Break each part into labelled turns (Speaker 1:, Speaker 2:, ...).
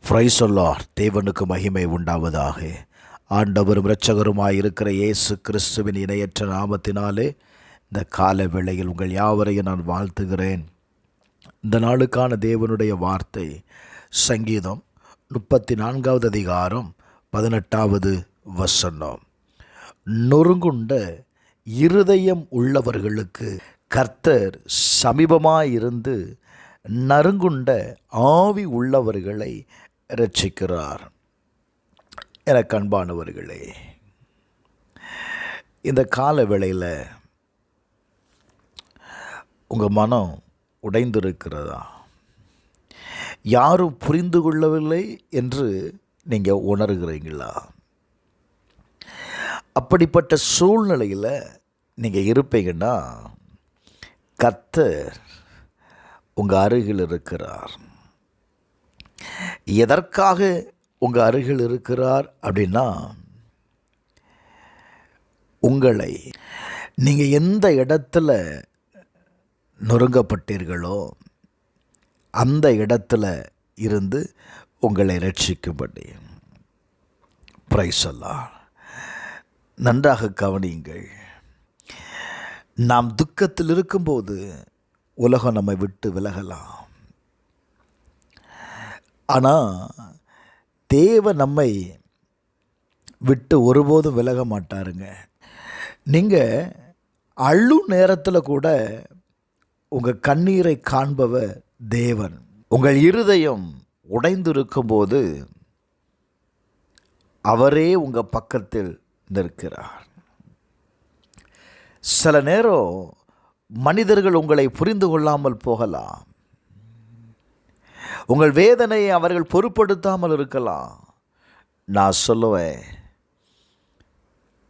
Speaker 1: Praise the Lord. தேவனுக்கு மகிமை உண்டாவதாக. ஆண்டவரும் இரட்சகருமாய் இருக்கிற இயேசு கிறிஸ்துவின் இணையற்ற நாமத்தினாலே இந்த கால வேளையில் உங்கள் யாவரையும் நான் வாழ்த்துகிறேன். இந்த நாளுக்கான தேவனுடைய வார்த்தை சங்கீதம் 34வது அதிகாரம் 18வது வசனம். நொறுங்குண்ட இருதயம் உள்ளவர்களுக்கு கர்த்தர் சமீபமாயிருந்து நறுங்குண்ட ஆவி உள்ளவர்களை இரட்சிக்கிறார். எனக்கு அன்பானவர்களே, இந்த கால வேளையில் உங்கள் மனம் உடைந்திருக்கிறதா? யாரும் புரிந்து கொள்ளவில்லை என்று நீங்கள் உணர்கிறீங்களா? அப்படிப்பட்ட சூழ்நிலையில் நீங்கள் இருப்பீங்கன்னா கர்த்தர் உங்கள் அருகில் இருக்கிறார். எதற்காக உங்கள் அருகில் இருக்கிறார் அப்படின்னா, உங்களை நீங்கள் எந்த இடத்துல நொறுங்கப்பட்டீர்களோ அந்த இடத்துல இருந்து உங்களை ரட்சிக்கும்படி. Praise the Lord. நன்றாக கவனியுங்கள். நாம் துக்கத்தில் இருக்கும்போது உலகம் நம்மை விட்டு விலகலாம். ஆனால் தேவன் நம்மை விட்டு ஒருபோதும் விலக மாட்டாருங்க. நீங்கள் அழும் நேரத்தில் கூட உங்கள் கண்ணீரை காண்பவர் தேவன். உங்கள் இருதயம் உடைந்திருக்கும்போது அவரே உங்கள் பக்கத்தில் நிற்கிறார். சில நேரம் மனிதர்கள் உங்களை புரிந்து கொள்ளாமல் போகலாம். உங்கள் வேதனையை அவர்கள் பொருட்படுத்தாமல் இருக்கலாம். நான் சொல்லுவேன்,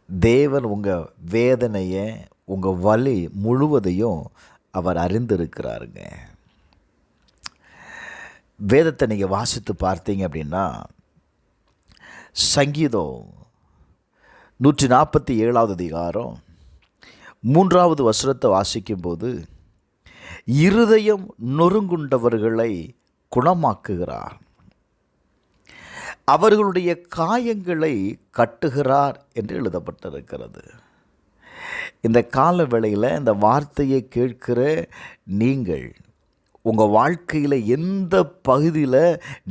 Speaker 1: தேவன் உங்கள் வேதனையை, உங்கள் வலி முழுவதையும் அவர் அறிந்திருக்கிறாருங்க. வேதத்தை நீங்கள் வாசித்து பார்த்தீங்க அப்படின்னா, சங்கீதம் 147வது அதிகாரம் 3வது வசனத்தை வாசிக்கும்போது, இருதயம் நொறுங்குண்டவர்களை குணமாக்குகிறார், அவர்களுடைய காயங்களை கட்டுகிறார் என்று எழுதப்பட்டிருக்கிறது. இந்த கால வேளையில் இந்த வார்த்தையை கேட்கிற நீங்கள் உங்கள் வாழ்க்கையில் எந்த பகுதியில்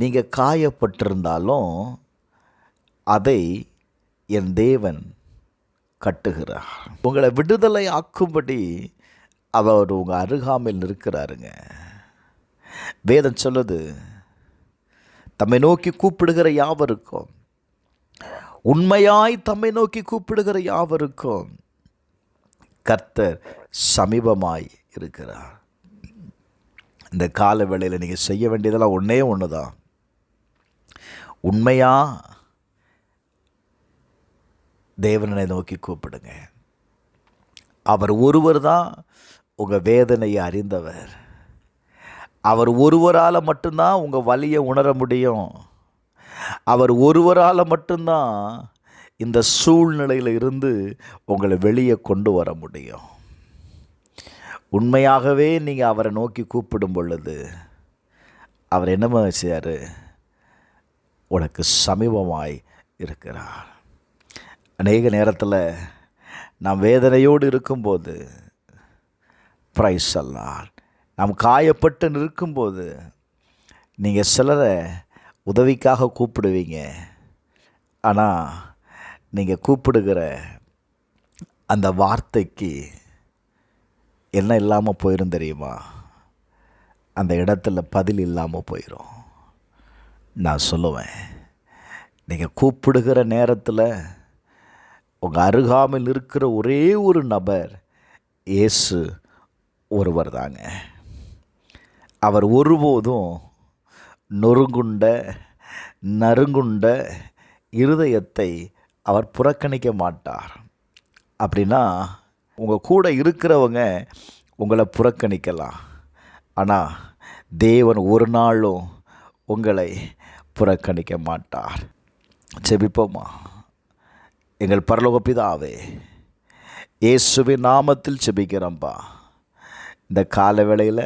Speaker 1: நீங்கள் காயப்பட்டிருந்தாலும் அதை என் தேவன் கட்டுகிறார். உங்களை விடுதலை ஆக்கும்படி அவர் உங்கள் அருகாமையில் இருக்கிறாருங்க. வேதம் சொல்லுது, தம்மை நோக்கி கூப்பிடுகிற யாவருக்கும், உண்மையாய் தம்மை நோக்கி கூப்பிடுகிற யாவருக்கும் கர்த்தர் சமீபமாய் இருக்கிறார். இந்த கால வேளையில் நீங்கள் செய்ய வேண்டியதெல்லாம் ஒன்று தான். உண்மையா தேவனை நோக்கி கூப்பிடுங்க. அவர் ஒருவர் தான் உங்கள் வேதனையை அறிந்தவர். அவர் ஒருவரால் மட்டும்தான் உங்கள் வலியை உணர முடியும். அவர் ஒருவரால் மட்டும்தான் இந்த சூழ்நிலையில் இருந்து உங்களை வெளியே கொண்டு வர முடியும். உண்மையாகவே நீங்கள் அவரை நோக்கி கூப்பிடும் பொழுது அவர் என்ன செய்யார்? உனக்கு சமீபமாய் இருக்கிறார். அநேக நேரத்தில் நாம் வேதனையோடு இருக்கும்போது, பிரைஸ் தி லார்ட், நாம் காயப்பட்டு நிற்கும்போது நீங்கள் சிலரை உதவிக்காக கூப்பிடுவீங்க. ஆனால் நீங்கள் கூப்பிடுகிற அந்த வார்த்தைக்கு என்ன இல்லாமல் போயிடும் தெரியுமா? அந்த இடத்துல பதில் இல்லாமல் போயிடும். நான் சொல்லுவேன், நீங்கள் கூப்பிடுகிற நேரத்தில் உங்கள் அருகாமையில் இருக்கிற ஒரே ஒரு நபர் இயேசு ஒருவர் தாங்க. அவர் ஒருபோதும் நறுங்குண்ட இருதயத்தை அவர் புறக்கணிக்க மாட்டார். அப்படின்னா உங்கள் கூட இருக்கிறவங்க உங்களை புறக்கணிக்கலாம், ஆனால் தேவன் ஒரு நாளும் உங்களை புறக்கணிக்க மாட்டார். ஜெபிப்போமா? எங்கள் பரலோக பிதாவே, இயேசுவின் நாமத்தில் ஜெபிக்கிறோம்பா. இந்த கால வேளையில்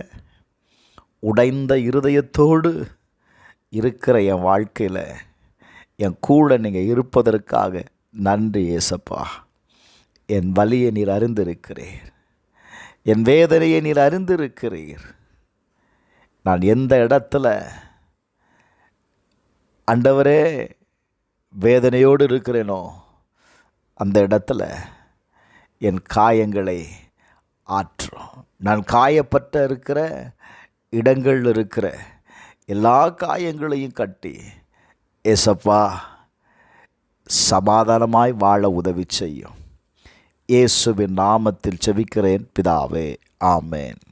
Speaker 1: உடைந்த இருதயத்தோடு இருக்கிற என் வாழ்க்கையில் என் கூட நீங்கள் இருப்பதற்காக நன்றி ஏசப்பா. என் வலியை நீர் அறிந்திருக்கிறீர், என் வேதனையை நீர் அறிந்திருக்கிறீர். நான் எந்த இடத்துல ஆண்டவரே வேதனையோடு இருக்கிறேனோ அந்த இடத்துல என் காயங்களை ஆற்றும். நான் காயப்பட்ட இருக்கிற இடங்களில் இருக்கிற எல்லா காயங்களையும் கட்டி ஏசப்பா சமாதானமாய் வாழ உதவி செய்யும். இயேசுவின் நாமத்தில் ஜெபிக்கிறேன் பிதாவே, ஆமேன்.